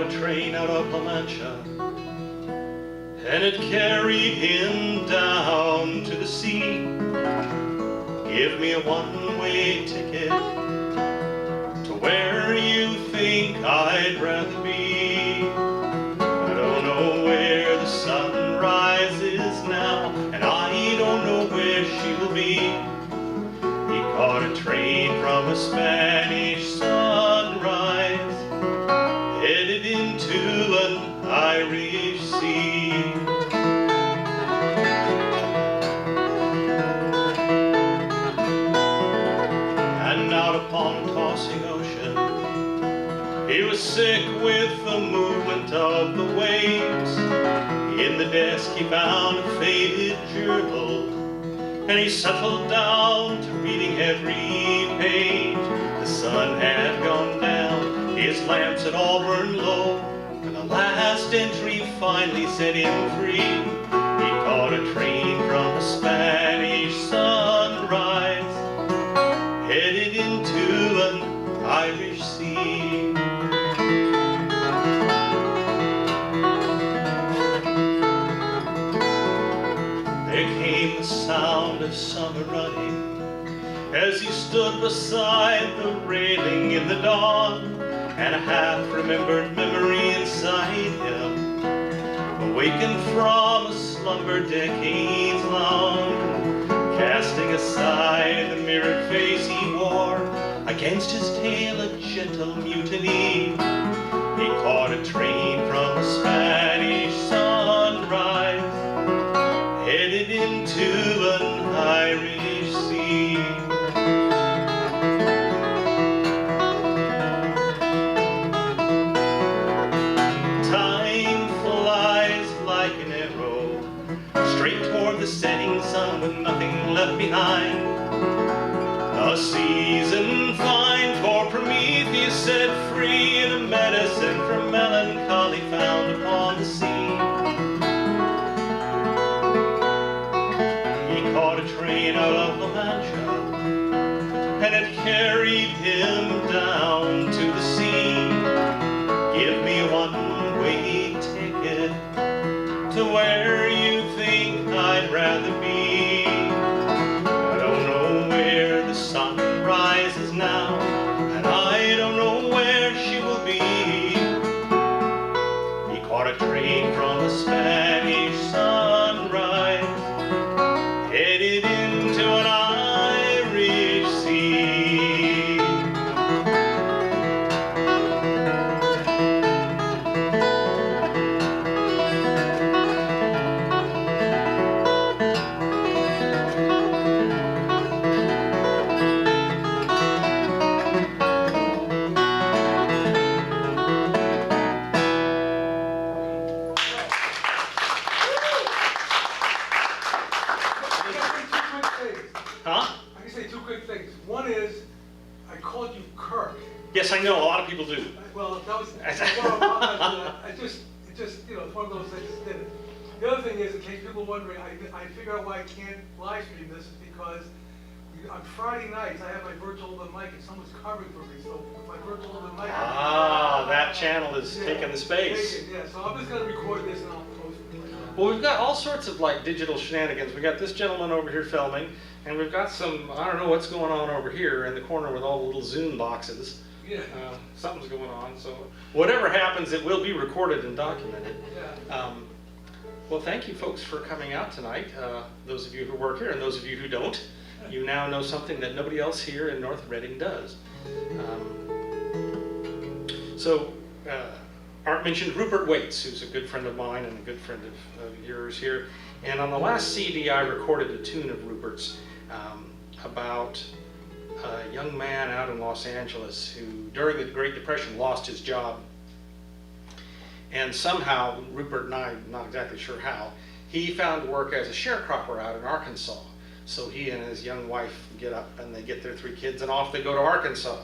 a train out of La Mancha, and it carried him down to the sea. Give me a one-way ticket to where you think I'd rather be. I don't know where the sun rises now, and I don't know where she will be. He caught a train from a Spanish sunrise, headed into an Irish sea. And out upon a tossing ocean, he was sick with the movement of the waves. In the desk he found a faded journal, and he settled down to reading every page. The sun had gone down, his lamps had all burned low, and the last entry finally set him free. He caught a train from a Spanish sunrise, headed into an Irish sea. There came the sound of summer running as he stood beside the railing in the dawn, and a half-remembered memory inside him awakened from a slumber decades long. Casting aside the mirrored face he wore, against his tail a gentle mutiny. He caught a train from a Spanish sunrise, headed into an Irish sea. Time flies like an arrow, straight toward the setting sun with nothing left behind. A season fine for Prometheus set free, and a medicine for melancholy found upon the sea. He caught a train out of La Mancha, and it carried him down to the sea. Give me a one-way ticket to where you think I'd rather be. I don't know where the sun rises now, and I don't know where she will be. He caught a train from a Spanish sunrise, headed into an Irish sea. Huh? I can say two quick things. One is, I called you Kirk. Yes, I know, a lot of people do. Well, that was, it just, you know, it's one of those things, just did it. The other thing is, in case people are wondering, I figure out why I can't live stream this, is because on Friday nights, I have my virtual open mic, and someone's covering for me, so with my virtual open mic. Ah, that channel is taking the space. Yeah, so I'm just gonna record this and I'll post it. Well, we've got all sorts of like digital shenanigans. We got this gentleman over here filming, and we've got some, I don't know what's going on over here in the corner with all the little Zoom boxes. Yeah. Something's going on, so whatever happens, it will be recorded and documented. Yeah. Well, thank you folks for coming out tonight. Those of you who work here and those of you who don't, you now know something that nobody else here in North Reading does. Art mentioned Rupert Waits, who's a good friend of mine and a good friend of yours here. And on the last CD, I recorded a tune of Rupert's about a young man out in Los Angeles who, during the Great Depression, lost his job. And somehow, Rupert and I, I'm not exactly sure how, he found work as a sharecropper out in Arkansas. So he and his young wife get up and they get their 3 kids and off they go to Arkansas.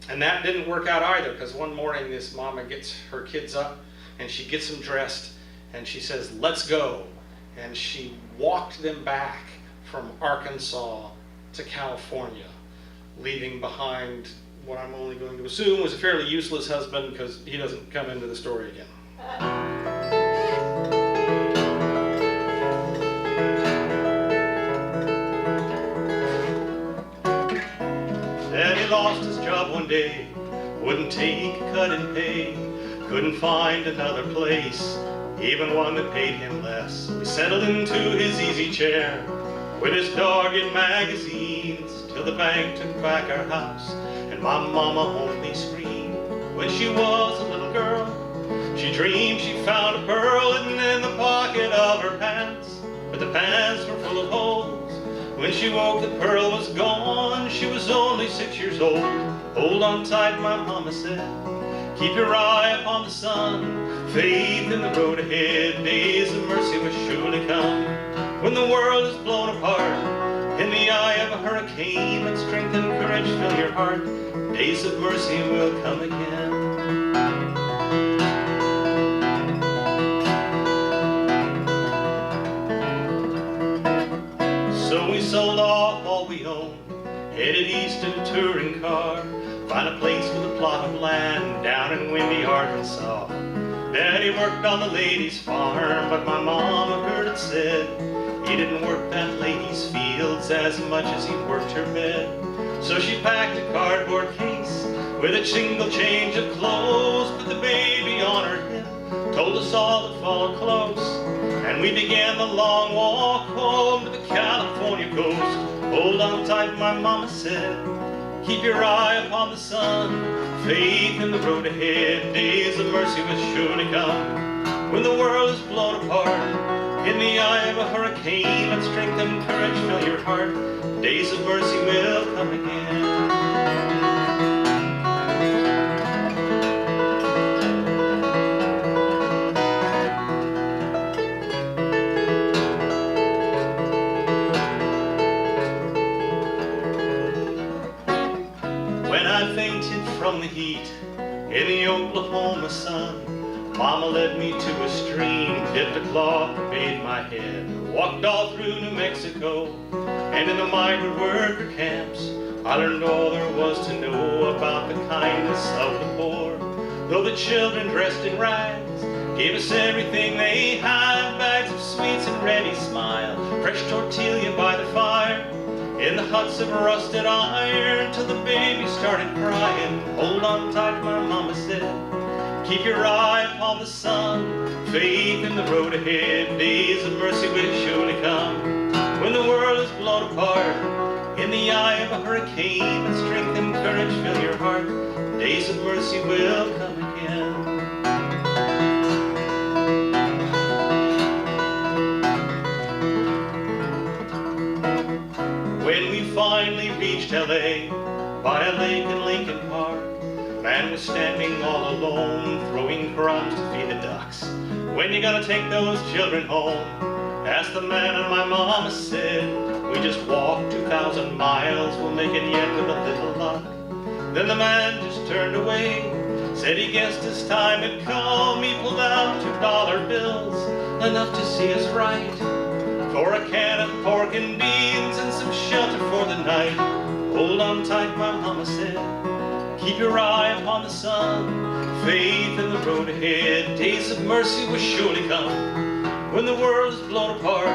And that didn't work out either, because one morning this mama gets her kids up and she gets them dressed and she says, "Let's go." And she walked them back from Arkansas to California, leaving behind what I'm only going to assume was a fairly useless husband because he doesn't come into the story again. Daddy lost his job one day, wouldn't take a cut in pay, couldn't find another place, even one that paid him less. So he settled into his easy chair with his dogged magazines till the bank took back our house and my mama only screamed. When she was a little girl, she dreamed she found a pearl hidden in the pocket of her pants, but the pants were full of holes. When she woke, the pearl was gone. She was only 6 years old. Hold on tight, my mama said. Keep your eye upon the sun. Faith in the road ahead. Days of mercy will surely come. When the world is blown apart in the eye of a hurricane, let strength and courage fill your heart. Days of mercy will come again. So we sold off all we owned, headed east in a touring car, find a place with a plot of land down in windy Arkansas. Daddy worked on the lady's farm, but my mama heard it said he didn't work that lady's fields as much as he worked her bed. So she packed a cardboard case with a single change of clothes, put the baby on her hip, told us all to follow close, and we began the long walk home to the California coast. Hold on tight, my mama said, keep your eye upon the sun, faith in the road ahead. Days of mercy will surely come. When the world is blown apart in the eye of a hurricane, let strength and courage fill your heart. Days of mercy will come again. From the heat in the Oklahoma sun, Mama led me to a stream, dipped a cloth and bathed my head, walked all through New Mexico, and in the migrant worker camps I learned all there was to know about the kindness of the poor. Though the children dressed in rags gave us everything they had, bags of sweets and ready smile, fresh tortilla by the fire, in the huts of rusted iron, till the baby started crying. Hold on tight, my mama said, keep your eye upon the sun, faith in the road ahead. Days of mercy will surely come. When the world is blown apart in the eye of a hurricane, let strength and courage fill your heart. Days of mercy will come again. When we finally reached L.A. by a lake in Lincoln Park, man was standing all alone, throwing crumbs to feed the ducks. When you gonna take those children home? Asked the man, and my mama said, we just walked 2,000 miles, we'll make it yet with a little luck. Then the man just turned away, said he guessed his time had come. He pulled out $2 bills, enough to see us right, for a can of pork and beans and some shelter for the night. Hold on tight, my mama said, keep your eye upon the sun, faith in the road ahead. Days of mercy will surely come. When the world is blown apart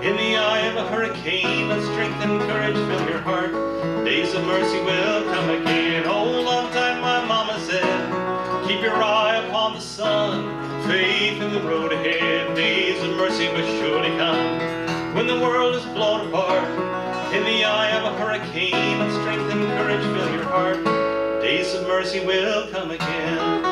in the eye of a hurricane, let strength and courage fill your heart. Days of mercy will come again. Hold on tight, my mama said, keep your eye upon the sun, faith in the road ahead. Days of mercy will surely come. When the world is blown apart in the eye of a hurricane, let strength and courage fill your heart. Days of mercy will come again.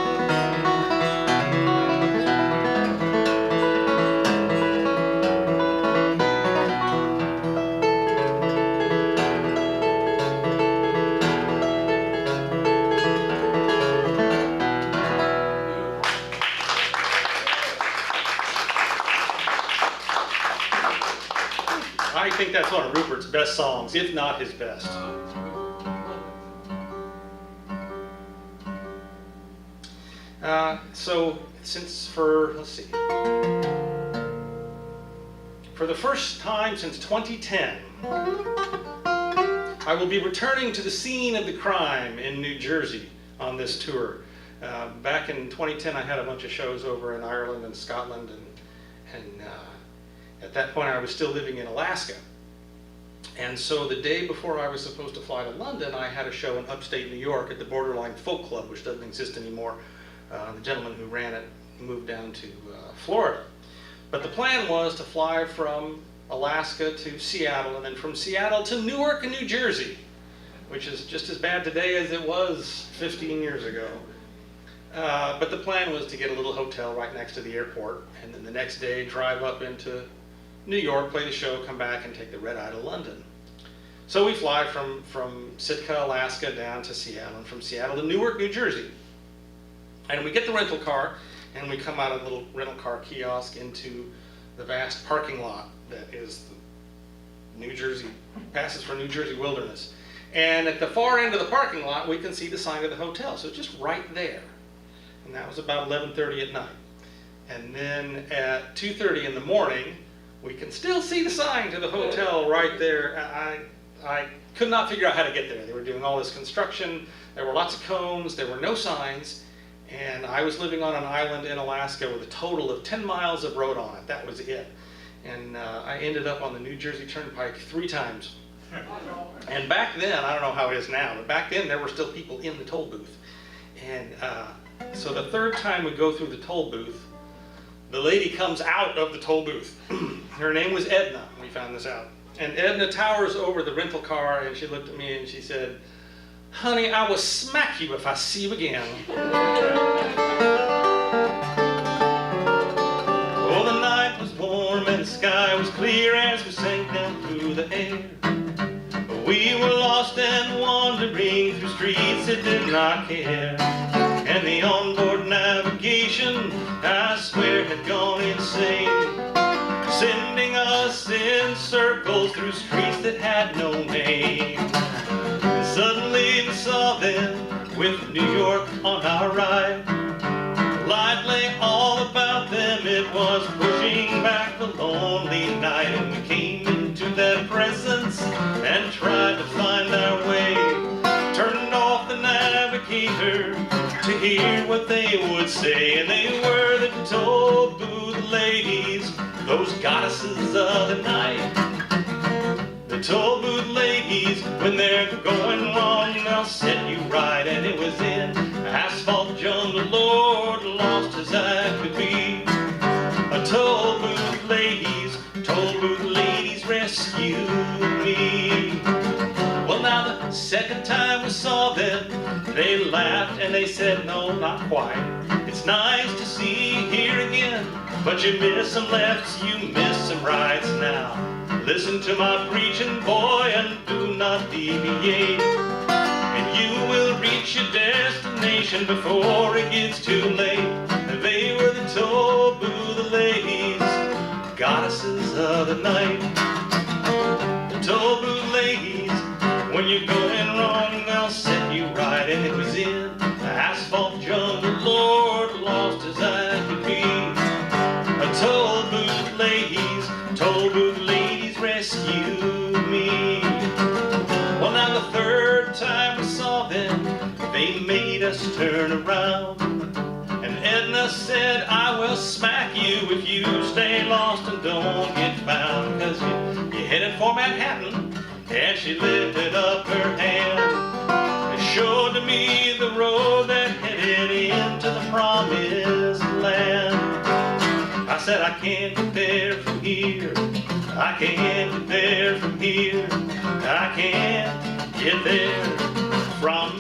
I think that's one of Rupert's best songs, if not his best. Let's see. For the first time since 2010, I will be returning to the scene of the crime in New Jersey on this tour. Back in 2010, I had a bunch of shows over in Ireland and Scotland, and at that point I was still living in Alaska. And so the day before I was supposed to fly to London, I had a show in upstate New York at the Borderline Folk Club, which doesn't exist anymore. The gentleman who ran it moved down to Florida. But the plan was to fly from Alaska to Seattle, and then from Seattle to Newark, New Jersey, which is just as bad today as it was 15 years ago. But the plan was to get a little hotel right next to the airport, and then the next day drive up into New York, play the show, come back and take the red eye to London. So we fly from Sitka, Alaska down to Seattle, and from Seattle to Newark, New Jersey. And we get the rental car, and we come out of a little rental car kiosk into the vast parking lot that is the New Jersey, passes for New Jersey wilderness. And at the far end of the parking lot, we can see the sign of the hotel, so just right there. And that was about 11:30 at night. And then at 2:30 in the morning, we can still see the sign to the hotel right there. I could not figure out how to get there. They were doing all this construction. There were lots of cones. There were no signs. And I was living on an island in Alaska with a total of 10 miles of road on it. That was it. And I ended up on the New Jersey Turnpike 3 times. And back then, I don't know how it is now, but back then there were still people in the toll booth. And so the 3rd time we go through the toll booth, the lady comes out of the toll booth. Her name was Edna, we found this out. And Edna towers over the rental car, and she looked at me and she said, "Honey, I will smack you if I see you again." Oh, the night was warm and the sky was clear as we sank down through the air. We were lost and wandering through streets that did not care. And the onboard navigation, I swear, had gone insane, sending us in circles through streets that had no name. And suddenly we saw them with New York on our right. Light lay all about them, it was pushing back the lonely night. And we came into their presence and tried to find our way. Turned off the navigator to hear what they would say. And they were the toll booth ladies, those goddesses of the night. The toll booth ladies, when they're going wrong, they'll set you right. And it was in asphalt jungle, Lord, lost as I could be. A toll booth ladies rescue me. Well, now the 2nd time we saw them, they laughed and they said, "No, not quite. It's nice to see you here again, but you miss some lefts, you miss some rights now. Listen to my preaching, boy, and do not deviate, and you will reach your destination before it gets too late." And they were the toll booth ladies, goddesses of the night. The toll booth ladies, when you're going wrong, they'll set you right. And it was in the asphalt jungle, Lord, lost as I could be. A toll booth ladies rescue me. Well, now the 3rd time we saw them, they made us turn around. And Edna said, "I will smack you if you stay lost and don't get found, 'cause you're headed for Manhattan." And she lifted up her hand and showed to me the road that headed into the promised land. I said, "I can't get there from here. I can't get there from here. I can't get there from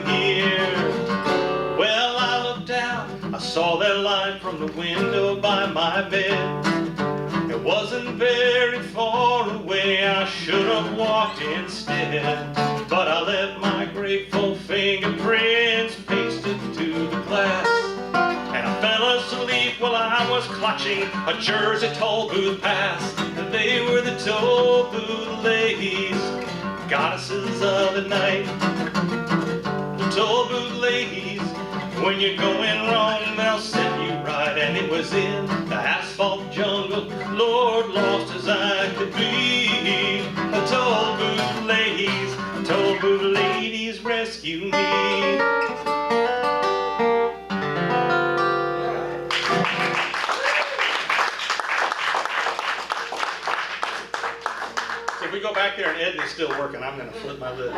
here." Well, I looked out, I saw that line from the window by my bed. It wasn't very far away, I should have walked instead. But I left my grateful fingerprints pasted to the glass. And I fell asleep while I was clutching a Jersey toll booth pass. And they were the toll booth ladies, goddesses of the night. The toll booth ladies, when you're going wrong, they'll set you right. And it was in the asphalt jungle, Lord, lost as I could be. The toll booth ladies, rescue me. So if we go back there and Edna's still working, I'm going to flip my lid.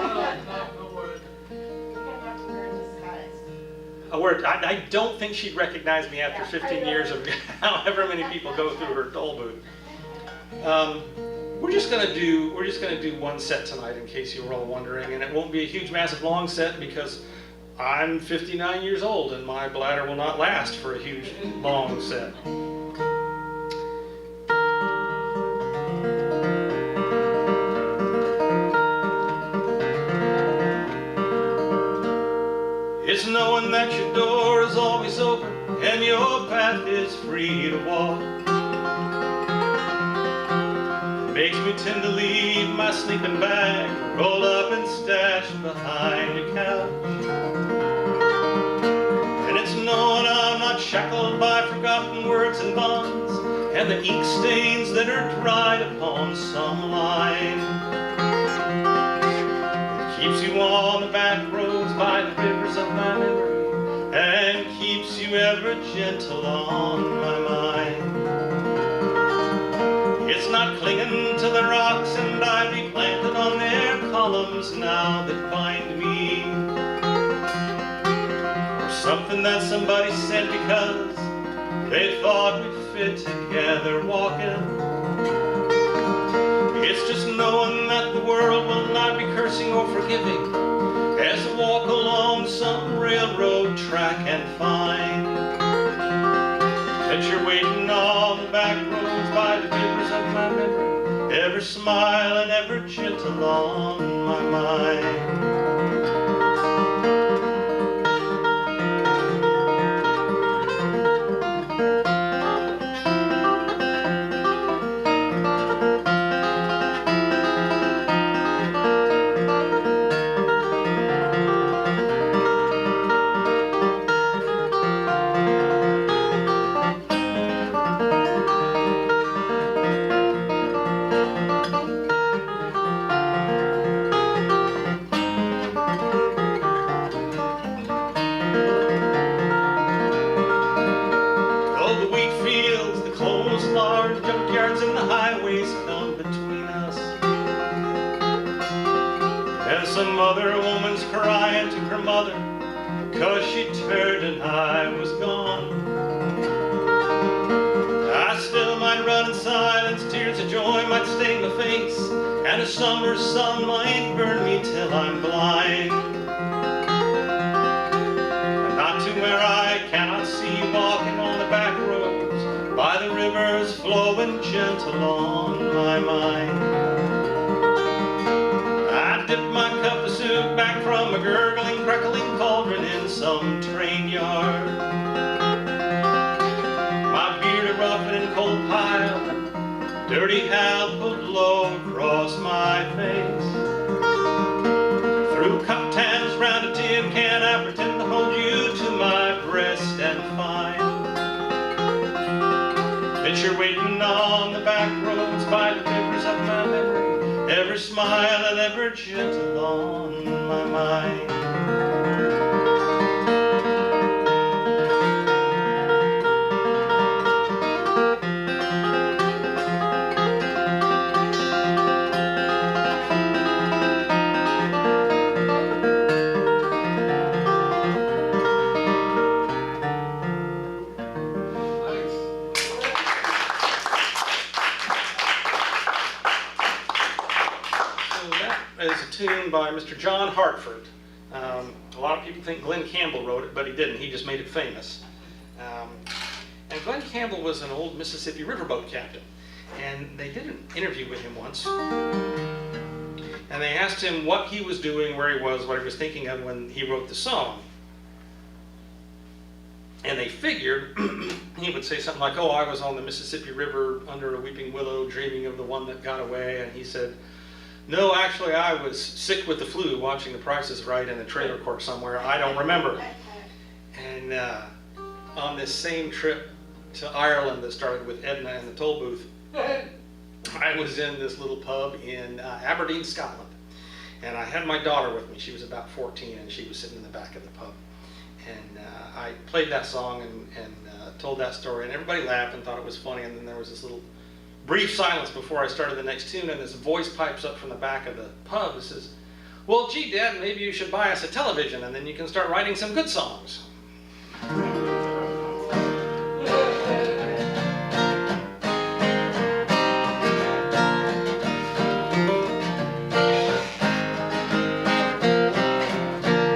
No word. I don't think she'd recognize me after 15 years of however many people go through her toll booth. We're just gonna do one set tonight, in case you were all wondering, and it won't be a huge, massive, long set because I'm 59 years old and my bladder will not last for a huge, long set. It's knowing that your door is always open and your path is free to walk. Makes me tend to leave my sleeping bag rolled up and stashed behind a couch. And it's knowing I'm not shackled by forgotten words and bonds and the ink stains that are dried upon some line. It keeps you on the back roads by the rivers of my memory and keeps you ever gentle on my mind. It's not clinging to the rocks and ivy planted on their columns now that bind me, or something that somebody said because they thought we'd fit together walking. It's just knowing that the world will not be cursing or forgiving as I walk along some railroad track and find that you're waiting on the back roads by the rivers of my memory, ever smile and ever gentle on my mind. Some other woman's crying to her mother 'cause she turned and I was gone. I still might run in silence, tears of joy might stain my face, and a summer sun might burn me till I'm blind. And not to where I cannot see, walking on the back roads by the rivers flowing gentle on my mind. Dip my cup of soup back from a gurgling, crackling cauldron in some train yard. My beard a rough and cold pile, dirty Hal pulled low across my face. Through cup tans round a tin can, I pretend to hold you to my breast and find that you're waiting on the back roads by the rivers of my memory, ever smile and ever gentle on my mind. Tune by Mr. John Hartford. A lot of people think Glenn Campbell wrote it, but he didn't. He just made it famous. And Glenn Campbell was an old Mississippi riverboat captain. And they did an interview with him once. And they asked him what he was doing, where he was, what he was thinking of when he wrote the song. And they figured he would say something like, oh, I was on the Mississippi River under a weeping willow dreaming of the one that got away. And he said, no, actually, I was sick with the flu watching The Price is Right in a trailer court somewhere. I don't remember. And on this same trip to Ireland that started with Edna and the toll booth, I was in this little pub in Aberdeen, Scotland. And I had my daughter with me. She was about 14, and she was sitting in the back of the pub. And I played that song and told that story, and everybody laughed and thought it was funny. And then there was this little brief silence before I started the next tune, and this voice pipes up from the back of the pub and says, "Well, gee, Dad, maybe you should buy us a television, and then you can start writing some good songs."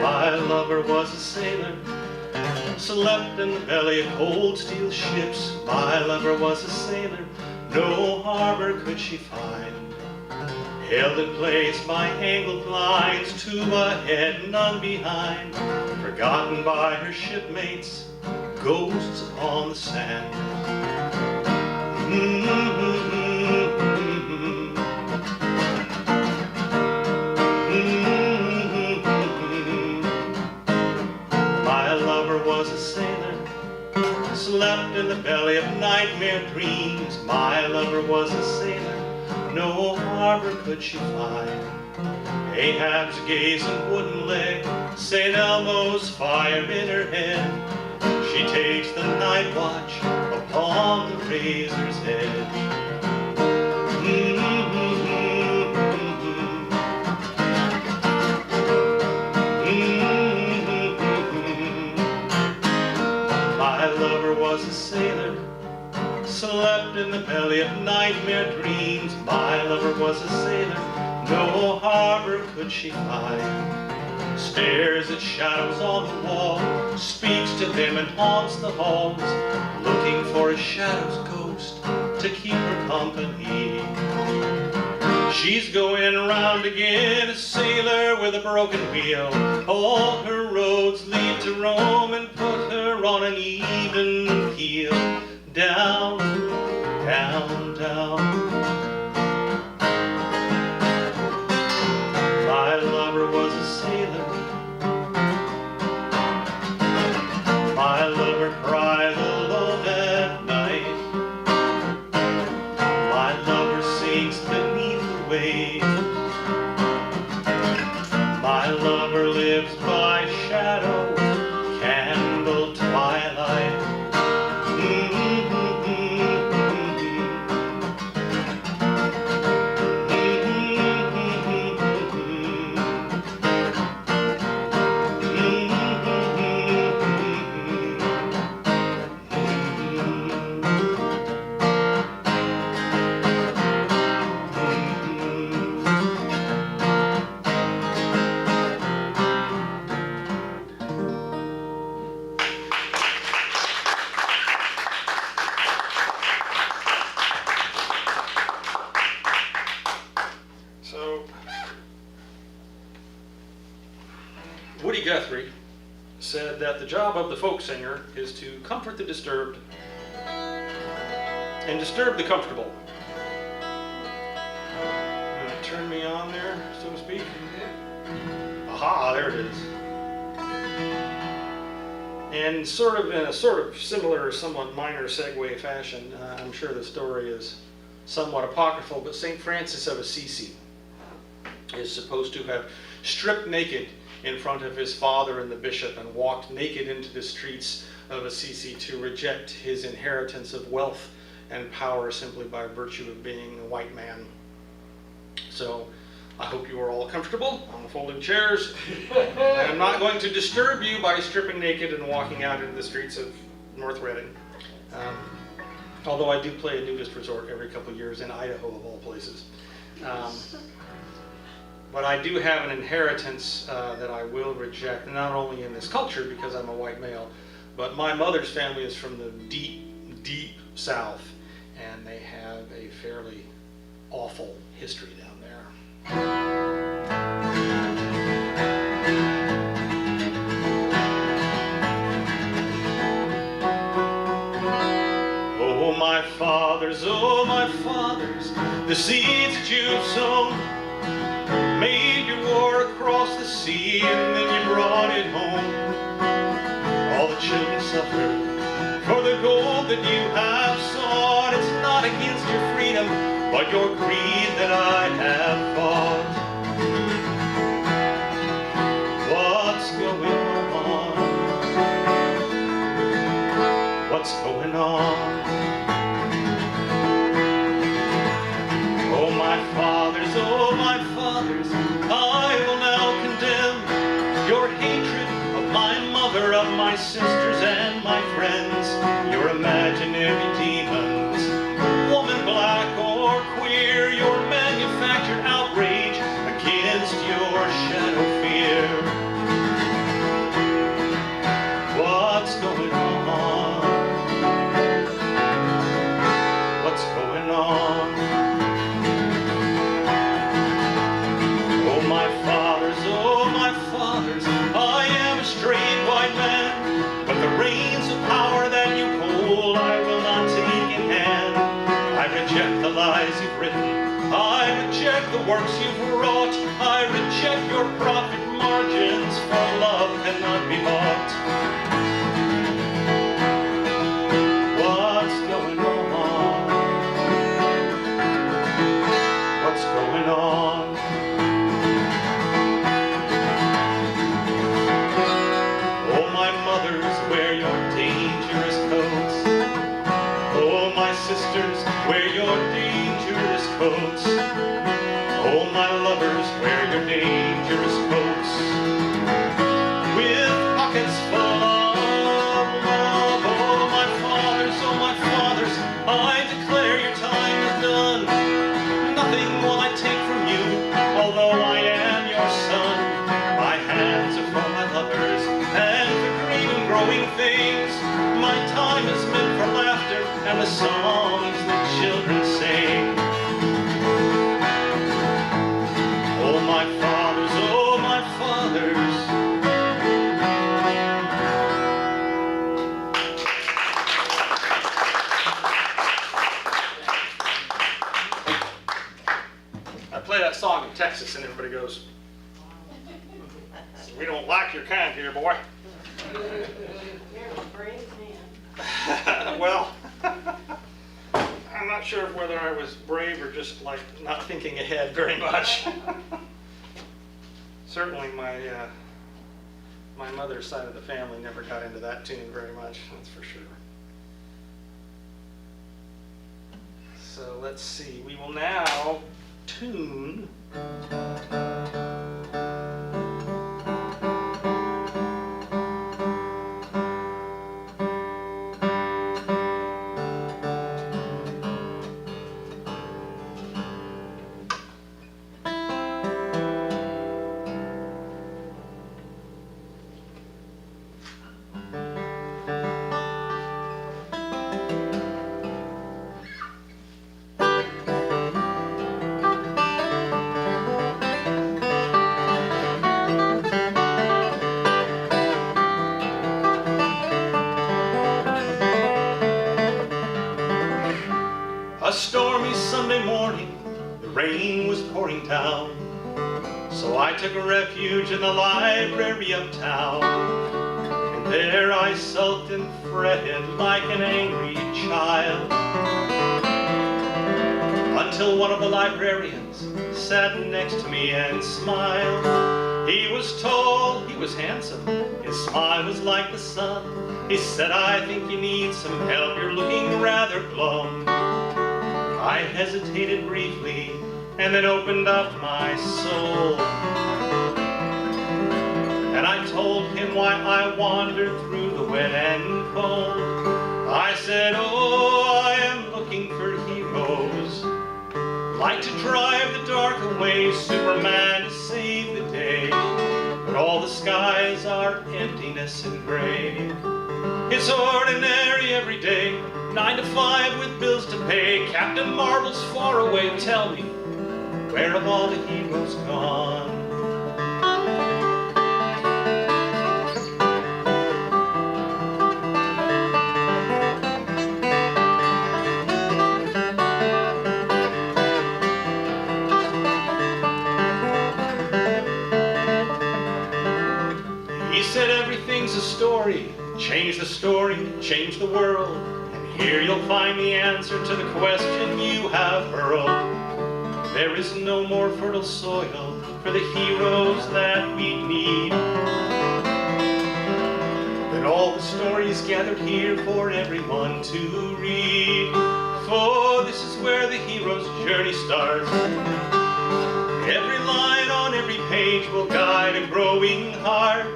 My lover was a sailor, slept in the belly of cold steel ships. My lover was a sailor, no harbor could she find. Held in place by angled lines, two ahead, none behind. Forgotten by her shipmates, ghosts upon the sand. My lover was a sailor, slept in the belly of nightmare dreams. My lover was a sailor, no harbor could she find. Ahab's gaze and wooden leg, St. Elmo's fire in her head. She takes the night watch upon the razor's edge. My lover was a sailor, slept in the belly of nightmare dreams. My lover was a sailor, no harbor could she find. Stares at shadows on the wall, speaks to them and haunts the halls, looking for a shadow's ghost to keep her company. She's going around again, a sailor with a broken wheel. All her roads lead to Rome and put her on an even keel. Down, down, down. My lover was a sailor. My lover cries alone at night. My lover sinks beneath the waves. My lover lives by shadow, candle twilight. Woody Guthrie said that the job of the folk singer is to comfort the disturbed and disturb the comfortable. Turn me on there, so to speak. Aha, there it is. And sort of in a sort of similar, somewhat minor segue fashion, I'm sure the story is somewhat apocryphal, but St. Francis of Assisi is supposed to have stripped naked in front of his father and the bishop and walked naked into the streets of Assisi to reject his inheritance of wealth and power simply by virtue of being a white man. So I hope you are all comfortable on the folding chairs. I'm not going to disturb you by stripping naked and walking out into the streets of North Reading. Although I do play a nudist resort every couple of years in Idaho, of all places. But I do have an inheritance that I will reject, not only in this culture because I'm a white male, but my mother's family is from the deep, deep South, and they have a fairly awful history down there. Oh my fathers, the seeds that you've sown made your war across the sea, and then you brought it home. All the children suffered for the gold that you have sought. It's not against your freedom, but your greed that I have fought. what's going on. Oh my fathers, I will now condemn your hatred of my mother, of my sisters and my friends, your imaginary demons, woman, black or queer, your manufactured outrage against your shadow fear. What's going on? What's going on? Oh my fathers, I am a straight white man, but the reins of power that you hold I will not take in hand. I reject the lies you've written, I reject the works you've wrought, I reject your profit margins, for love cannot be bought. What's going on? What's going on? Oh my mothers, wear your dangerous coats. Oh my sisters, wear your dangerous coats. Oh my lovers, wear your dangerous coats. With pockets full of love. Oh my fathers, I declare your time is done. Nothing will I take from you, although I am your son. My hands are for my lovers and for green and growing things. My time is meant for laughter and the songs that children sing. Oh my fathers, I play that song in Texas and everybody goes, "We don't like your kind here, boy." You're a brave man. Well, I'm not sure whether I was brave or just like not thinking ahead very much. Certainly my mother's side of the family never got into that tune very much, that's for sure. So let's see, we will now tune a stormy Sunday morning. The rain was pouring down, so I took refuge in the library uptown. And there I sulked and fretted like an angry child, until one of the librarians sat next to me and smiled. He was tall, he was handsome, his smile was like the sun. He said, "I think you need some help, you're looking rather glum." I hesitated briefly and then opened up my soul, and I told him why I wandered through the wet and cold. I said, "Oh, I am looking for heroes, like to drive the dark away, Superman to save the day, but all the skies are emptiness and gray. It's ordinary every day, 9 to 5 with bills to pay. Captain Marvel's far away, tell me, where have all the heroes gone?" He said, "Everything's a story, change the story, change the world. Here you'll find the answer to the question you have hurled. There is no more fertile soil for the heroes that we need. And all the stories gathered here for everyone to read. For this is where the hero's journey starts. Every line on every page will guide a growing heart.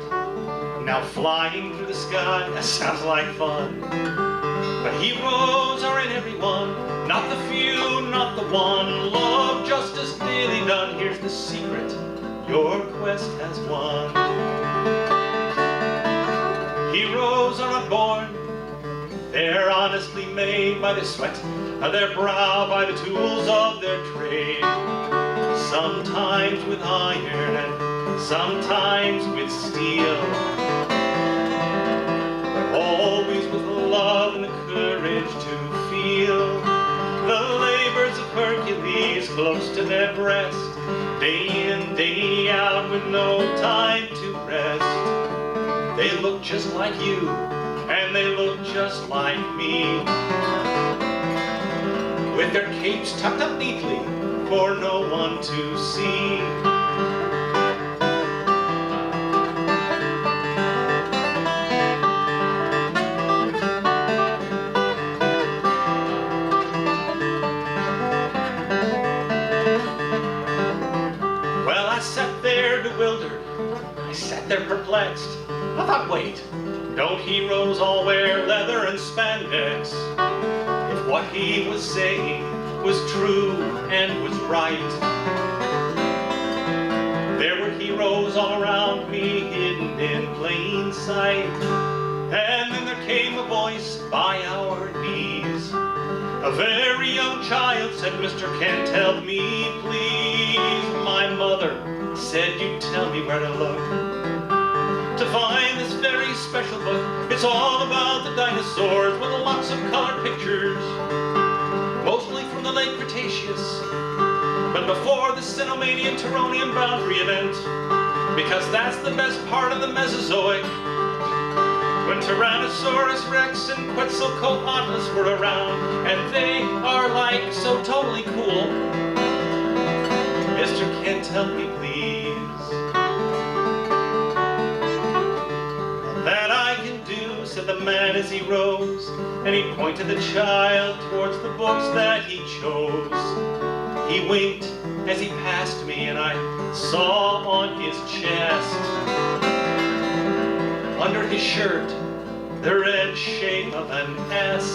Now flying through the sky, that sounds like fun. But heroes are in everyone, not the few, not the one. Love, justice, daily done, here's the secret, your quest has won. Heroes are not born, they're honestly made by the sweat of their brow, by the tools of their trade. Sometimes with iron and sometimes with steel, but always with love and the courage to feel the labors of Hercules close to their breast, day in, day out with no time to rest. They look just like you, and they look just like me, with their capes tucked up neatly for no one to see. Well, I sat there bewildered, I sat there perplexed. I thought, wait, don't heroes all wear leather and spandex? If what he was saying was true and was right, there were heroes all around me, hidden in plain sight. And then there came a voice by our knees. A very young child said, Mr. Kent, help me, please. My mother said, you tell me where to look to find this very special book. It's all about the dinosaurs with lots of colored pictures, mostly from the late Cretaceous, but before the Cenomanian-Turonian boundary event, because that's the best part of the Mesozoic, when Tyrannosaurus Rex and Quetzalcoatlus were around, and they are like so totally cool. Mr. Kent, help me please. That I can do, said the man as he rose, and he pointed the child towards the books that he chose. He winked as he passed me, and I saw on his chest, under his shirt, the red shape of an S.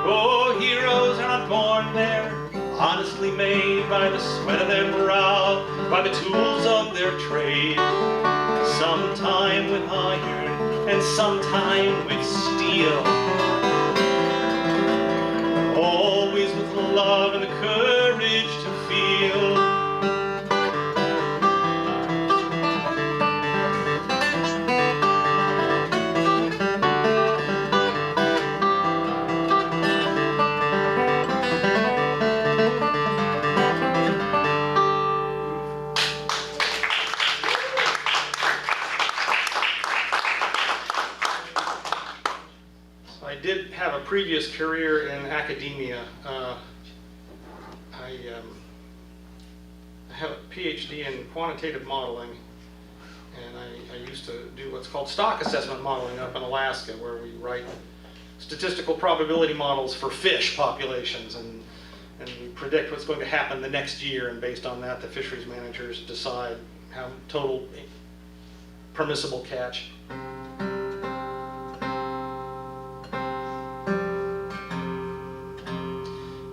Oh, heroes are not born there, honestly made by the sweat of their brow, by the tools of their trade. Sometime with iron and sometime with steel, always with love and the courage to feel. I did have a previous career in academia. I have a PhD in quantitative modeling, and I used to do what's called stock assessment modeling up in Alaska, where we write statistical probability models for fish populations, and we predict what's going to happen the next year, and based on that the fisheries managers decide how total permissible catch.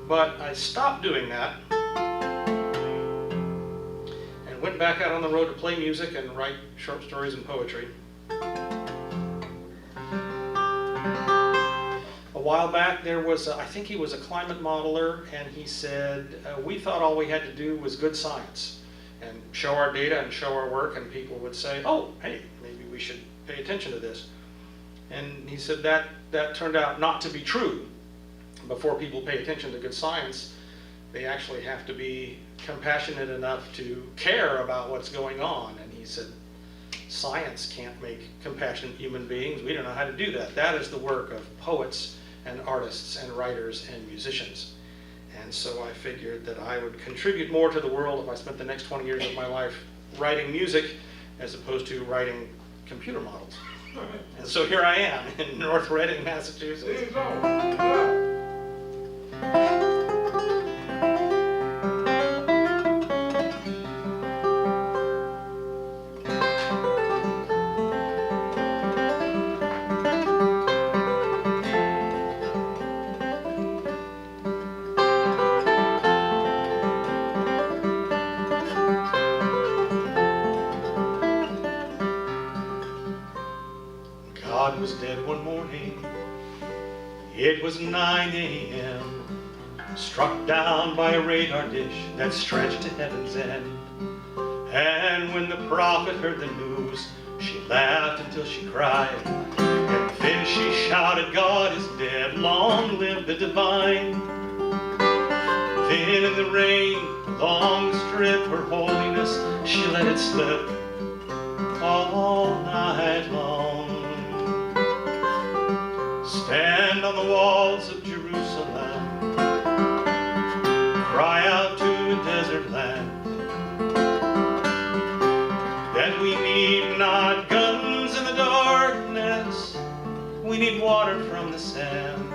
But I stopped doing that and went back out on the road to play music and write short stories and poetry. A while back there was, I think he was a climate modeler, and he said, we thought all we had to do was good science and show our data and show our work, and people would say, oh, hey, maybe we should pay attention to this. And he said that turned out not to be true. Before people pay attention to good science, they actually have to be compassionate enough to care about what's going on. And he said, science can't make compassionate human beings. We don't know how to do that. That is the work of poets and artists and writers and musicians. And so I figured that I would contribute more to the world if I spent the next 20 years of my life writing music as opposed to writing computer models. And so here I am in North Reading, There Massachusetts. you go. Yeah. God was dead one morning. It was 9 a.m. Struck down by a radar dish that stretched to heaven's end. And when the prophet heard the news, she laughed until she cried. And then she shouted, God is dead, long live the divine. Then in the rain, along the strip, her holiness, she let it slip all night long. Stand on the walls of Jerusalem, cry out to a desert land, that we need not guns in the darkness, we need water from the sand.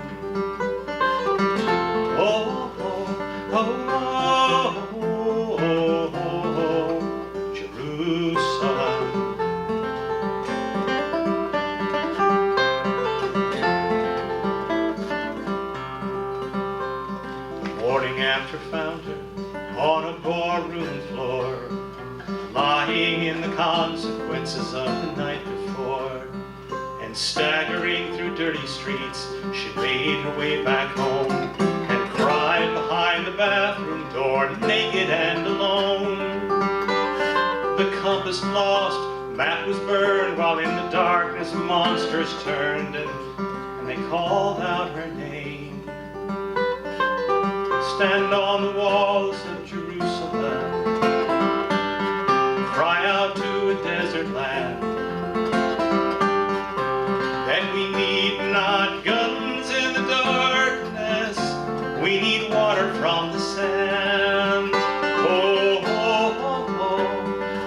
Oh, oh, oh, oh, oh, oh, Jerusalem. Morning after found her on a barroom floor, lying in the consequences of the night before. And staggering through dirty streets, she made her way back home and cried behind the bathroom door, naked and alone. The compass lost, map was burned, while in the darkness monsters turned and they called out her name. Stand on the walls of Jerusalem, cry out to a desert land, that we need not guns in the darkness, we need water from the sand. Oh, oh, oh,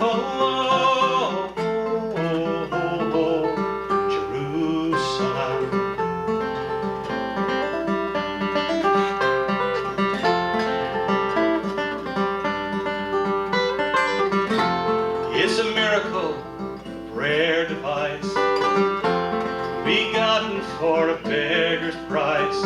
oh, oh, oh, oh, Jerusalem. It's a miracle, a rare device, begotten for a beggar's price.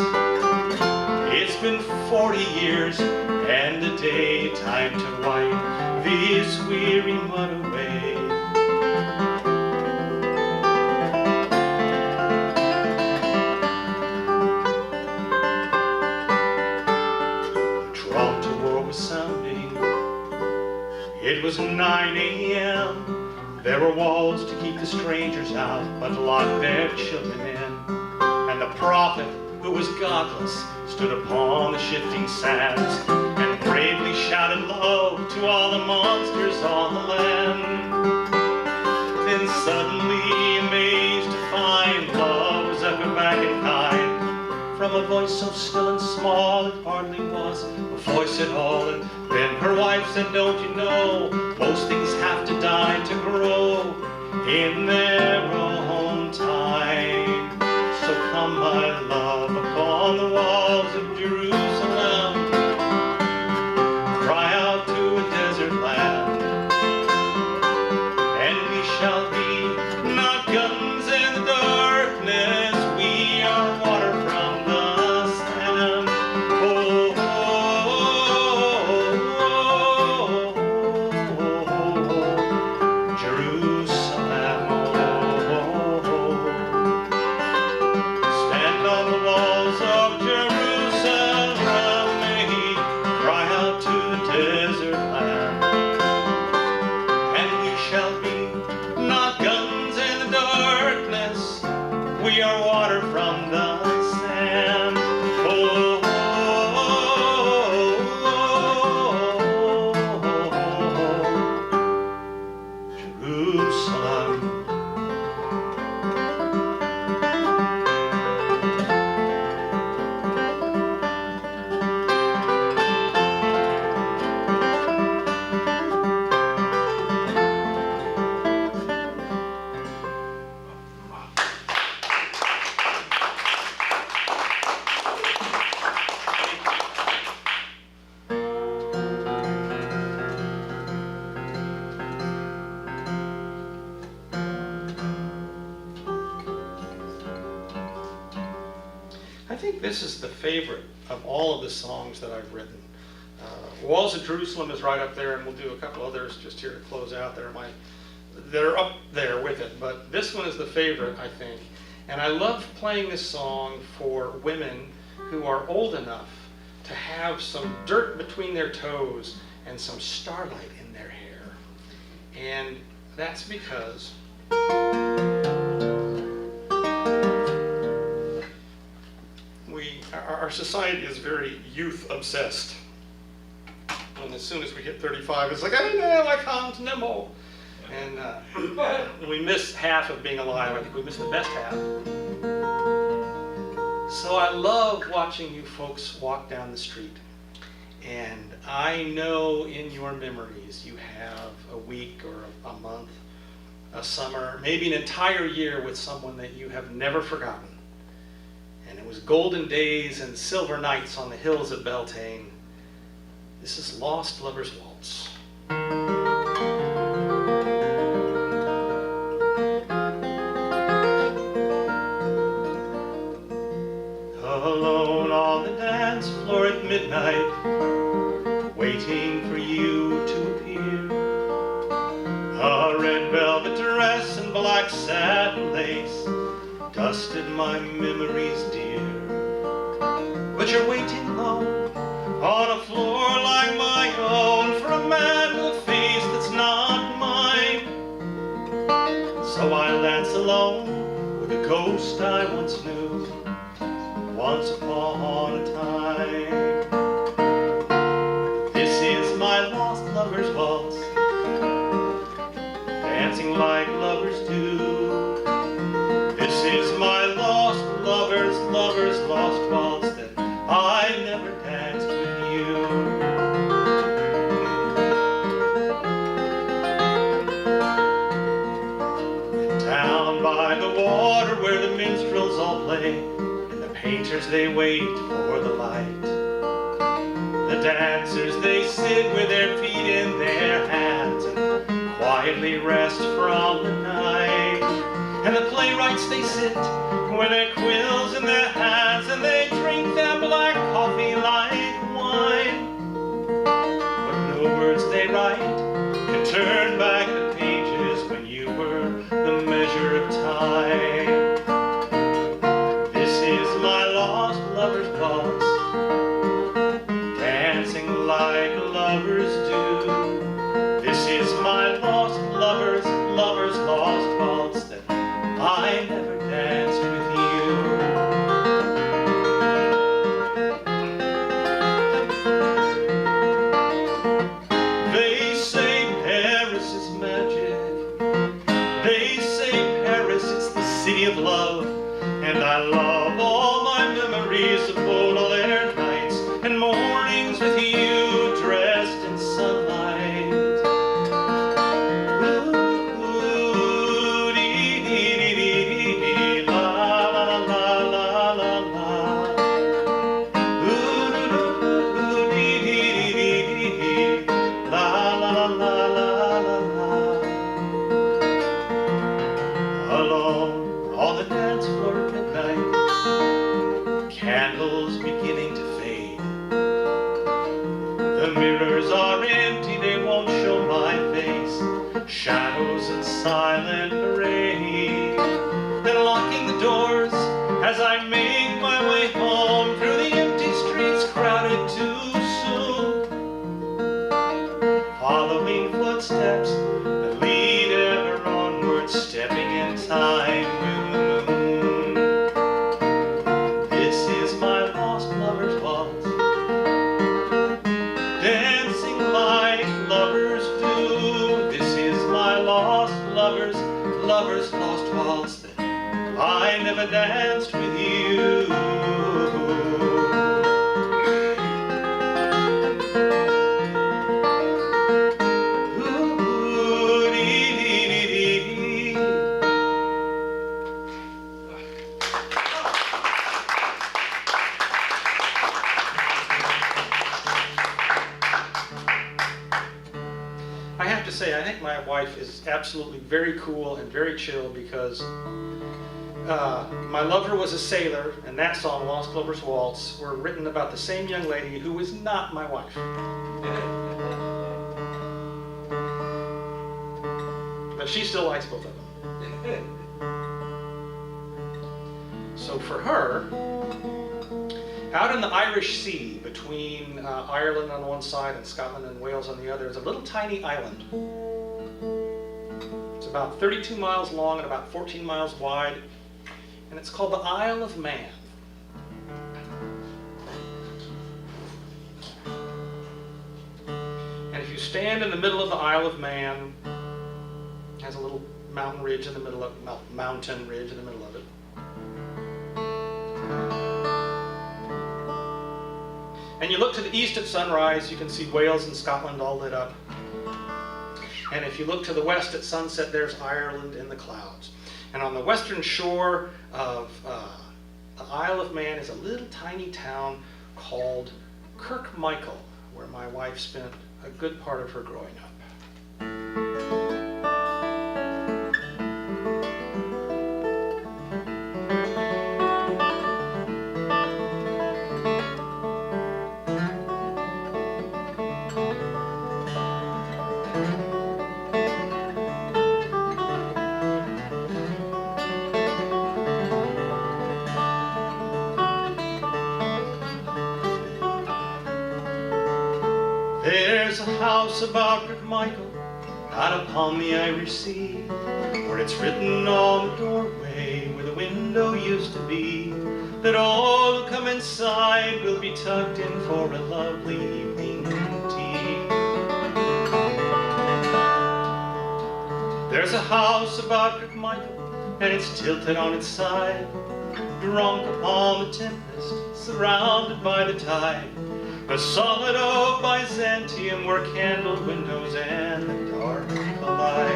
It's been 40 years and a day, time to wipe this weary mud away. The Toronto war was sounding. It was 9 a.m. There were walls to keep the strangers out, but locked their children in. And the prophet, who was godless, stood upon the shifting sands and bravely shouted love to all the monsters on the land. Then suddenly, amazed to find love was echoed back in kind from a voice so still and small it hardly was a voice at all. And then her wife said, don't you know, most things have to die to grow in their own time. So come, my love, upon the walls of Jerusalem, cry out to a desert land, and we shall be not guns in the darkness, we are water from the sand. Oh, oh, oh, oh, oh, Jerusalem. Oh, stand on the walls of Jerusalem. this is the favorite of all of the songs that I've written. Walls of Jerusalem is right up there, and we'll do a couple others just here to close out. They're up there with it, but this one is the favorite, I think. And I love playing this song for women who are old enough to have some dirt between their toes and some starlight in their hair. And that's because our society is very youth obsessed. And as soon as we hit 35, it's like, oh no, I can't no more. And we miss half of being alive. I think we miss the best half. So I love watching you folks walk down the street. And I know in your memories you have a week or a month, a summer, maybe an entire year with someone that you have never forgotten. And it was golden days and silver nights on the hills of Beltane. This is Lost Lover's Waltz. Alone on the dance floor at midnight, waiting for you to appear. A red velvet dress and black satin lace dusted my memories dear. But you're waiting low on a floor like my own for a man with a face that's not mine. So I dance alone with a ghost I once knew, once upon a time. This is my lost lover's waltz, dancing like lovers do. This is my lost lover's lost waltz that I never danced with you. And down by the water where the minstrels all play, and the painters they wait for the light, the dancers they sit with their feet in their hands and quietly rest from the night. And the playwrights they sit with their quills in their hands and they drink their black coffee like wine. But no words they write can turn back the pages when you were the measure of time. This is my lost lover's waltz, dancing like lovers do. This is my lost lover's lost waltz that I never danced with you. They say Paris is magic. They say Paris is the city of love. And I love all my memories of Baudelaire nights and mornings with you dressed in sunlight. Alone on the dance floor at midnight, candles beginning to fade. The mirrors are empty, they won't show my face. Shadows in silent parade. Then locking the doors as I make my way home through the empty streets crowded too soon. Following footsteps that lead ever onward, stepping in time with the moon. This is my lost lover's waltz, dancing like lovers do. This is my lost lover's lost waltz that I never danced with you. I have to say, I think my wife is absolutely very cool and very chill because My Lover Was a Sailor and that song, Lost Glover's Waltz, were written about the same young lady who was not my wife. But she still likes both of them. So for her, out in the Irish Sea, between Ireland on one side and Scotland and Wales on the other, is a little tiny island. It's about 32 miles long and about 14 miles wide, and it's called the Isle of Man. And if you stand in the middle of the Isle of Man, it has a little mountain ridge in the middle of it. And you look to the east at sunrise, you can see Wales and Scotland all lit up. And if you look to the west at sunset, there's Ireland in the clouds. And on the western shore of the Isle of Man is a little tiny town called Kirkmichael, where my wife spent a good part of her growing up. There's a house about Kirkmichael out upon the Irish Sea, where it's written on the doorway where the window used to be, that all who come inside will be tucked in for a lovely evening tea. There's a house about Kirkmichael, and it's tilted on its side, drunk upon the tempest, surrounded by the tide. A solid oak Byzantium where candled windows and the dark collide.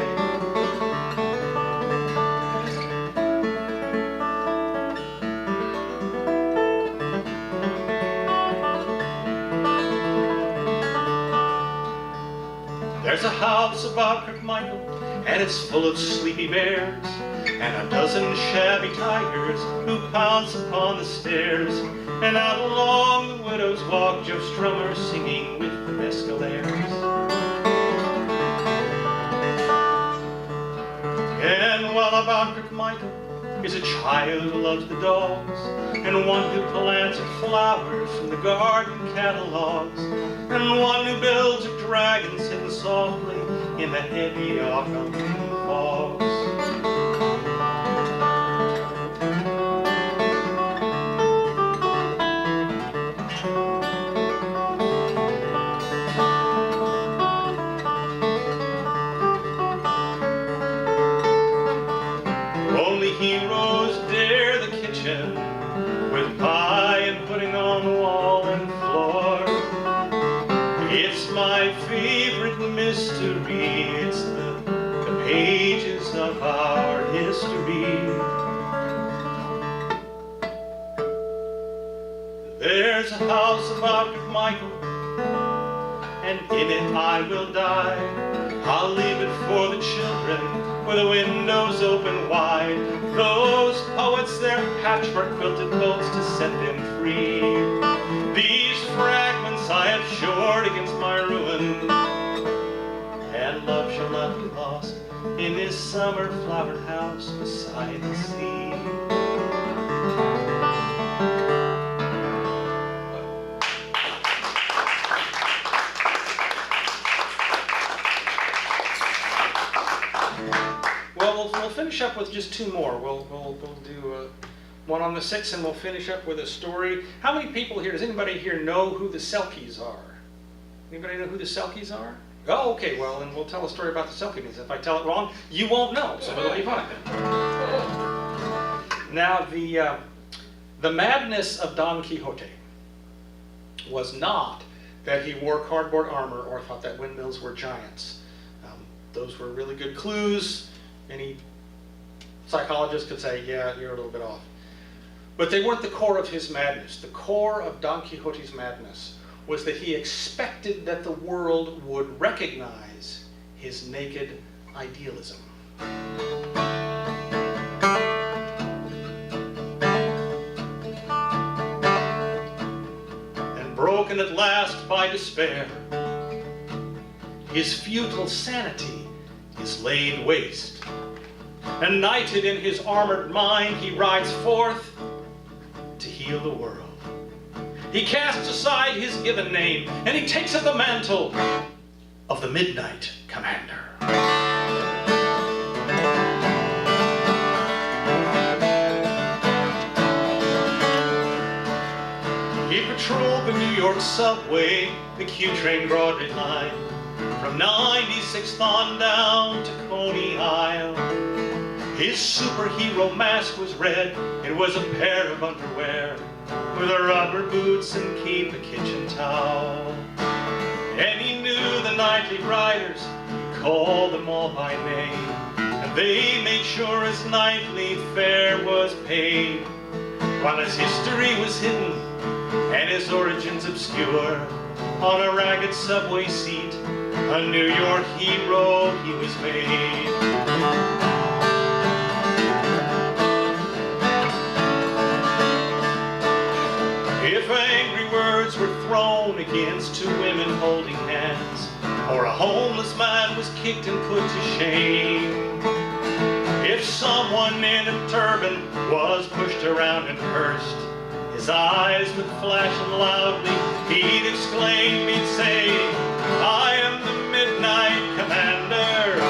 There's a house about Kirkmichael, and it's full of sleepy bears, and a dozen shabby tigers who pounce upon the stairs. And out along the widow's walk, Joe Strummer singing with the mescaleers. And while about Kirkmichael is a child who loves the dogs, and one who planted flowers from the garden catalogs, and one who builds a dragon sitting softly in the heavy autumn fogs. Heroes dare the kitchen with pie and pudding on the wall and floor. It's my favorite mystery. It's the pages of our history. There's a house about Kirkmichael, and in it I will die. I'll leave it for the children, where the windows open wide. Those poets, their patchwork quilted boats to set them free. These fragments I have shored against my ruin, and love shall not be lost in this summer flowered house beside the sea. We'll finish up with just two more. We'll do one on the 6th, and we'll finish up with a story. How many people here, does anybody here know who the Selkies are? Anybody know who the Selkies are? Oh, okay, well, then we'll tell a story about the Selkies. If I tell it wrong, you won't know, so it'll be fun. Now, the madness of Don Quixote was not that he wore cardboard armor or thought that windmills were giants. Those were really good clues. Any psychologist could say, yeah, you're a little bit off. But they weren't the core of his madness. The core of Don Quixote's madness was that he expected that the world would recognize his naked idealism. at last by despair. His futile sanity is laid waste, and knighted in his armored mind, he rides forth to heal the world. He casts aside his given name, and he takes up the mantle of the Midnight Commander. He patrolled the New York subway, the Q train Broadway line, from 96th on down to Coney Isle. His superhero mask was red, it was a pair of underwear, with a rubber boots and keep a kitchen towel. And he knew the nightly riders, he called them all by name, and they made sure his nightly fare was paid. While his history was hidden and his origins obscure, on a ragged subway seat, a New York hero he was made. If angry words were thrown against two women holding hands, or a homeless man was kicked and put to shame, if someone in a turban was pushed around and cursed, his eyes would flash and loudly he'd exclaim, he'd say, I am the Midnight Commander.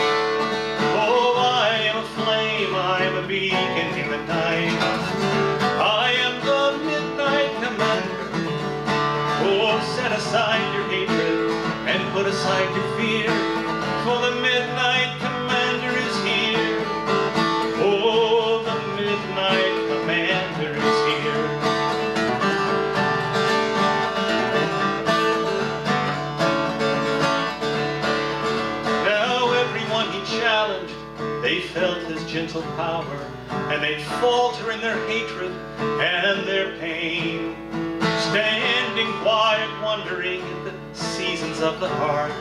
Oh, I am a flame, I am a beacon in the night. I am the Midnight Commander. Oh, set aside your hatred and put aside your fear, for the Midnight Commander is here. Oh, the Midnight Commander is here. Now everyone he challenged, they felt his gentle power, and they'd falter in their hatred and their pain, standing quiet, wondering at the seasons of the heart,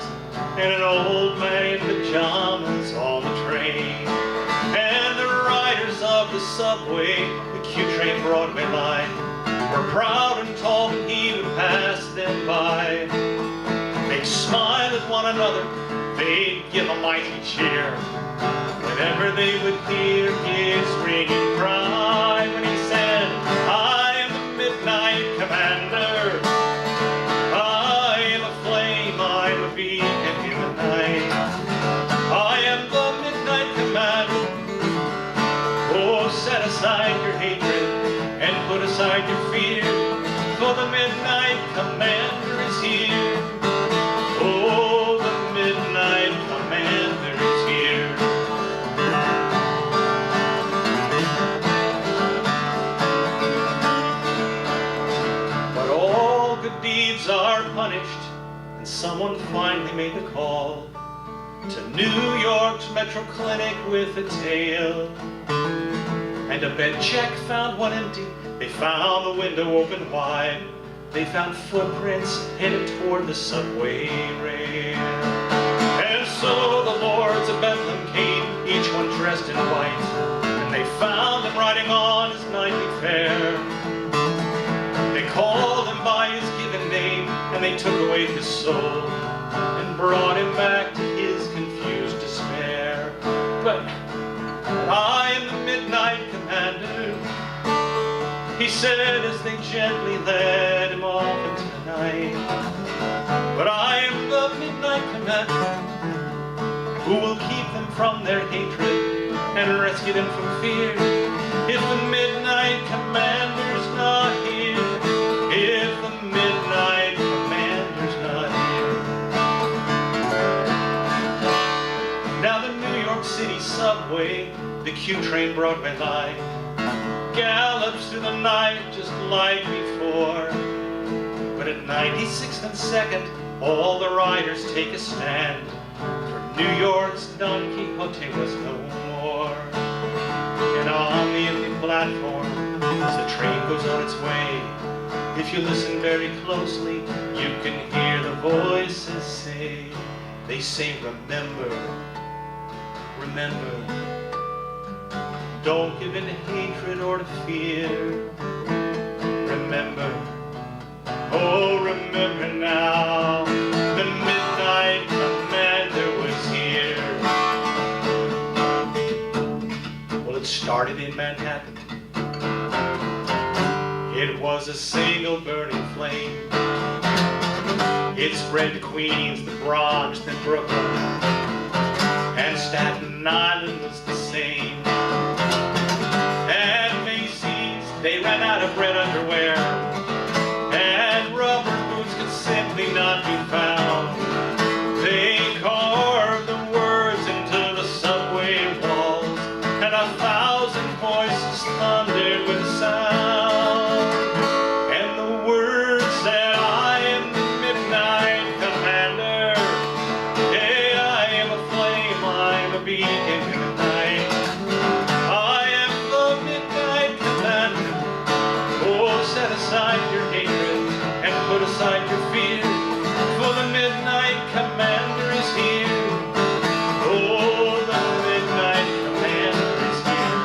and an old man in pajamas on the train. And the riders of the subway, the Q train Broadway line, were proud and tall when he would pass them by. They'd smile at one another, they'd give a mighty cheer whenever they would hear his ringing cry, when he said, I am the Midnight Commander. I am a flame, I am a beacon in the night. I am the Midnight Commander. Oh, set aside your hatred and put aside your fear, for the Midnight Commander is here. Oh, the Midnight Commander is here. But all good deeds are punished, and someone finally made the call to New York's Metro Clinic with a tale. And a bed check found one empty, they found the window open wide, they found footprints headed toward the subway rail. And so the lords of Bethlehem came, each one dressed in white, and they found him riding on his nightly fare. They called him by his given name, and they took away his soul, and brought him back to his confused despair. But I am the Midnight Commander, he said as they gently led him off into the night. But I am the Midnight Commander, who will keep them from their hatred and rescue them from fear. If the Midnight Commander's not here, if the Midnight Commander's not here. Now the New York City subway, the Q train Broadway line, gallops through the night just like before. But at 96th and 2nd, all the riders take a stand, for New York's Don Quixote was no more. And on the empty platform, as the train goes on its way, if you listen very closely, you can hear the voices say, they say, remember, remember. Don't give in to hatred or to fear. Remember, Oh, remember now, the midnight commander was here. Well, it started in Manhattan. It was a single burning flame. It spread to Queens, the Bronx, then Brooklyn, and Staten Island was the same. At Macy's, they ran out of red underwear, and rubber boots could simply not be found. They carved the words into the subway walls, and 1,000 voices thundered with sound. And the words said, I am the midnight commander. Yeah, I am a flame, I am a beacon in the night. I am the midnight commander. Oh, set aside your hatred and put aside your fear, for the midnight commander is here. Oh, the midnight commander is here.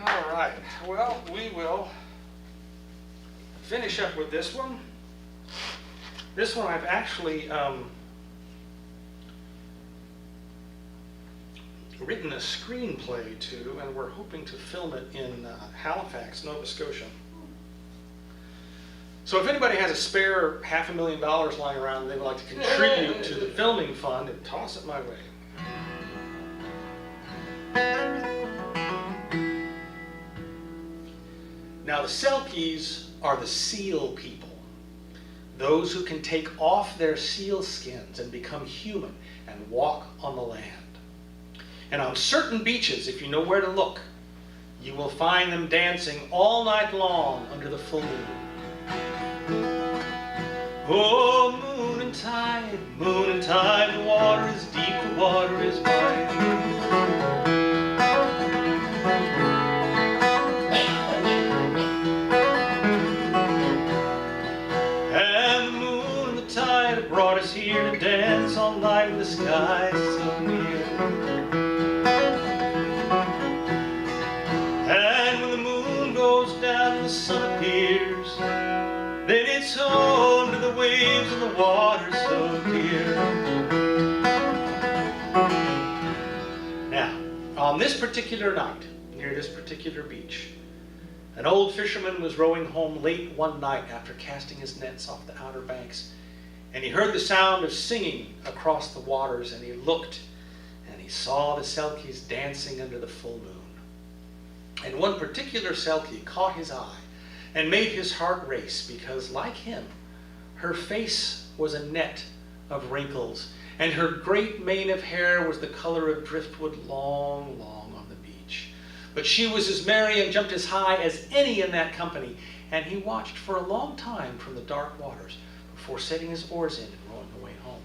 All right, well, we will finish up with this one. This one I've actually written a screenplay to, and we're hoping to film it in Halifax, Nova Scotia. So if anybody has a spare $500,000 lying around and they would like to contribute to the filming fund, and toss it my way. Now the Selkies are the seal people, those who can take off their seal skins and become human and walk on the land. And on certain beaches, if you know where to look, you will find them dancing all night long under the full moon. Oh, moon and tide, the water is deep, the water is wide. And the moon and the tide have brought us here to dance all night with the skies so near. And when the moon goes down and the sun appears, then it's home to the waves and the water so clear. Now, on this particular night, near this particular beach, an old fisherman was rowing home late one night after casting his nets off the outer banks, and he heard the sound of singing across the waters, and he looked, and he saw the Selkies dancing under the full moon. And one particular Selkie caught his eye and made his heart race, because like him, her face was a net of wrinkles, and her great mane of hair was the color of driftwood long, long on the beach. But she was as merry and jumped as high as any in that company, and he watched for a long time from the dark waters before setting his oars in and rowing away home.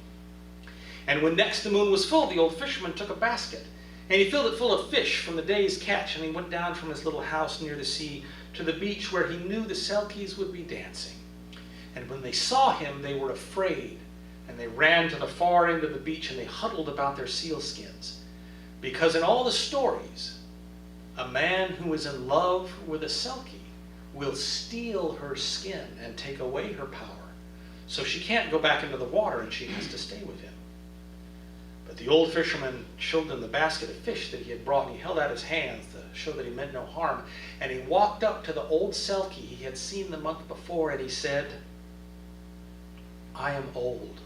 And when next the moon was full, the old fisherman took a basket, and he filled it full of fish from the day's catch, and he went down from his little house near the sea to the beach where he knew the Selkies would be dancing. And when they saw him, they were afraid, and they ran to the far end of the beach, and they huddled about their sealskins. Because in all the stories, a man who is in love with a Selkie will steal her skin and take away her power. So she can't go back into the water, and she has to stay with him. But the old fisherman showed them the basket of fish that he had brought, and he held out his hands to show that he meant no harm. And he walked up to the old Selkie he had seen the month before, and he said, I am old,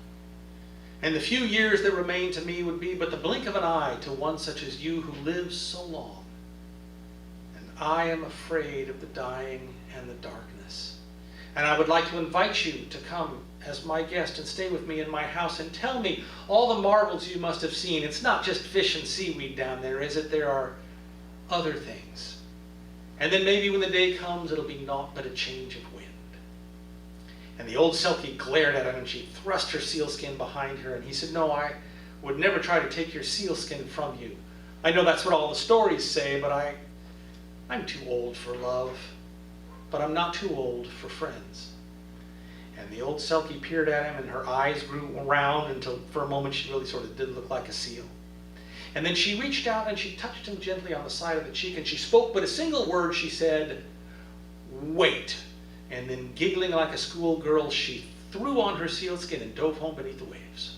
and the few years that remain to me would be but the blink of an eye to one such as you who lives so long. And I am afraid of the dying and the darkness. And I would like to invite you to come as my guest and stay with me in my house and tell me all the marvels you must have seen. It's not just fish and seaweed down there, is it? There are other things. And then maybe when the day comes, it'll be naught but a change of wind. And the old Selkie glared at him, and she thrust her sealskin behind her, and he said, no, I would never try to take your sealskin from you. I know that's what all the stories say, but I'm too old for love, but I'm not too old for friends. And the old Selkie peered at him, and her eyes grew round until for a moment she really sort of did look like a seal. And then she reached out and she touched him gently on the side of the cheek, and she spoke but a single word. She said, "Wait." And then, giggling like a schoolgirl, she threw on her sealskin and dove home beneath the waves.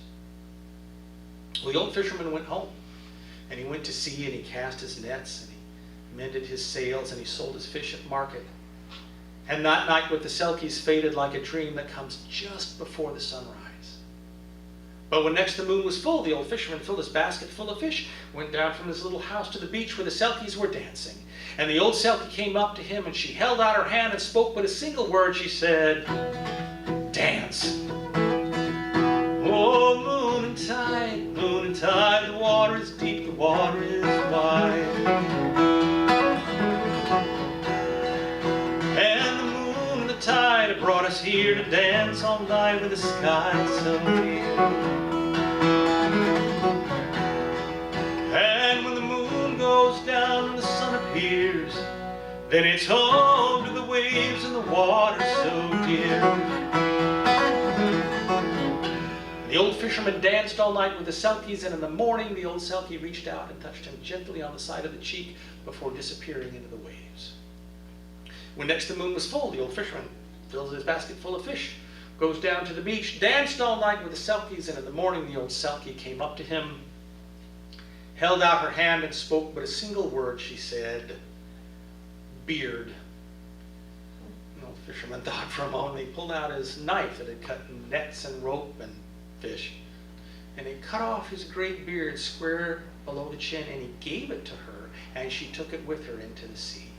Well, the old fisherman went home, and he went to sea, and he cast his nets, and he mended his sails, and he sold his fish at market. And that night with the Selkies faded like a dream that comes just before the sunrise. But when next the moon was full, the old fisherman filled his basket full of fish, went down from his little house to the beach where the Selkies were dancing. And the old Selkie came up to him, and she held out her hand and spoke but a single word. She said, "Dance." Oh, moon and tide, the water is deep, the water is wide. And the moon and the tide have brought us here to dance all night with the sky so clear. And when the moon goes down and the sun appears, then it's home to the waves and the water so dear. The old fisherman danced all night with the Selkies, and in the morning the old Selkie reached out and touched him gently on the side of the cheek before disappearing into the waves. When next the moon was full, the old fisherman fills his basket full of fish, goes down to the beach, danced all night with the Selkies, and in the morning the old Selkie came up to him, held out her hand and spoke but a single word. She said, "Beard." The old fisherman thought for a moment. He pulled out his knife that had cut nets and rope and fish, and he cut off his great beard square below the chin, and he gave it to her, and she took it with her into the sea.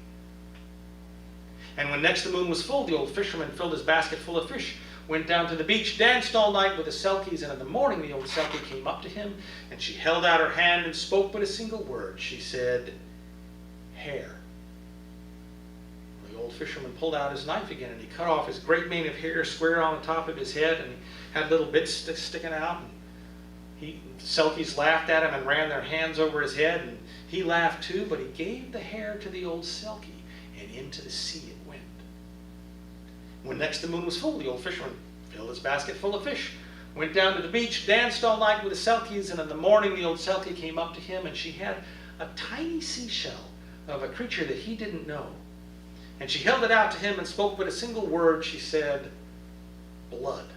And when next the moon was full, the old fisherman filled his basket full of fish, went down to the beach, danced all night with the Selkies, and in the morning the old Selkie came up to him, and she held out her hand and spoke but a single word. She said, "Hair." The old fisherman pulled out his knife again, and he cut off his great mane of hair square on the top of his head, and he had little bits sticking out. And Selkies laughed at him and ran their hands over his head, and he laughed too, but he gave the hair to the old Selkie, and into the sea it went. When next the moon was full, the old fisherman filled his basket full of fish, went down to the beach, danced all night with the Selkies, and in the morning the old Selkie came up to him, and she had a tiny seashell of a creature that he didn't know. And she held it out to him and spoke but a single word. She said, "Blood."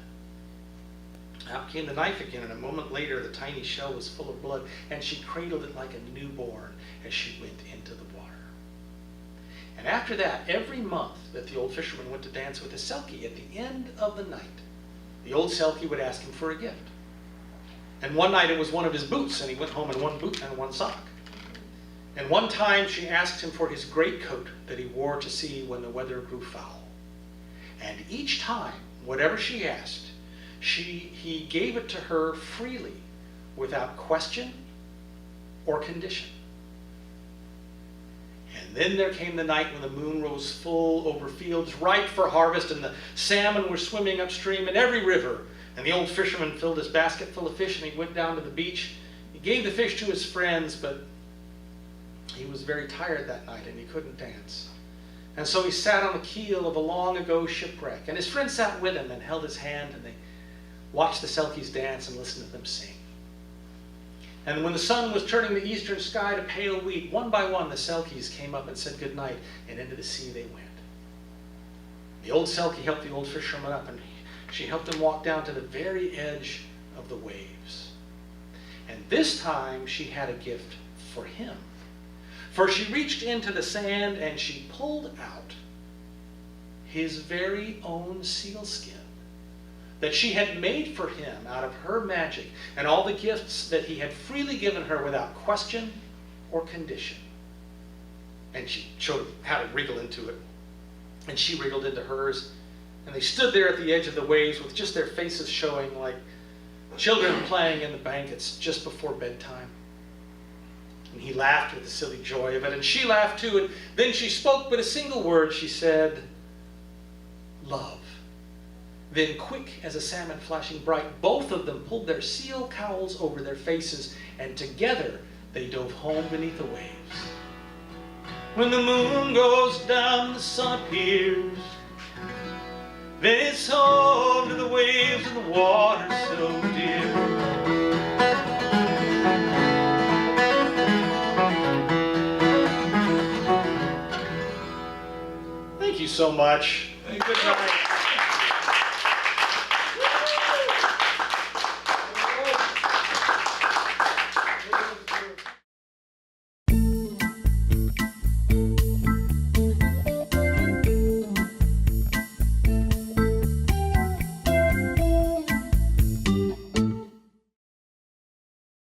Out came the knife again, and a moment later the tiny shell was full of blood, and she cradled it like a newborn as she went into the water. And after that, every month that the old fisherman went to dance with the Selkie, at the end of the night, the old Selkie would ask him for a gift. And one night it was one of his boots, and he went home in one boot and one sock. And one time she asked him for his greatcoat that he wore to sea when the weather grew foul. And each time, whatever she asked, he gave it to her freely, without question or condition. And then there came the night when the moon rose full over fields ripe for harvest, and the salmon were swimming upstream in every river. And the old fisherman filled his basket full of fish, and he went down to the beach. He gave the fish to his friends, but he was very tired that night, and he couldn't dance. And so he sat on the keel of a long ago shipwreck, and his friends sat with him and held his hand, and they watched the Selkies dance and listened to them sing. And when the sun was turning the eastern sky to pale wheat, one by one the Selkies came up and said goodnight, and into the sea they went. The old Selkie helped the old fisherman up, and she helped him walk down to the very edge of the waves. And this time she had a gift for him. For she reached into the sand and she pulled out his very own sealskin that she had made for him out of her magic, and all the gifts that he had freely given her without question or condition. And she showed him how to wriggle into it, and she wriggled into hers, and they stood there at the edge of the waves with just their faces showing like children playing in the blankets just before bedtime. And he laughed with the silly joy of it, and she laughed too, and then she spoke but a single word. She said, "Love." Then, quick as a salmon flashing bright, both of them pulled their seal cowls over their faces, and together they dove home beneath the waves. When the moon goes down, the sun appears, then it's home to the waves and the water so dear. Thank you so much. Thank Good you. night.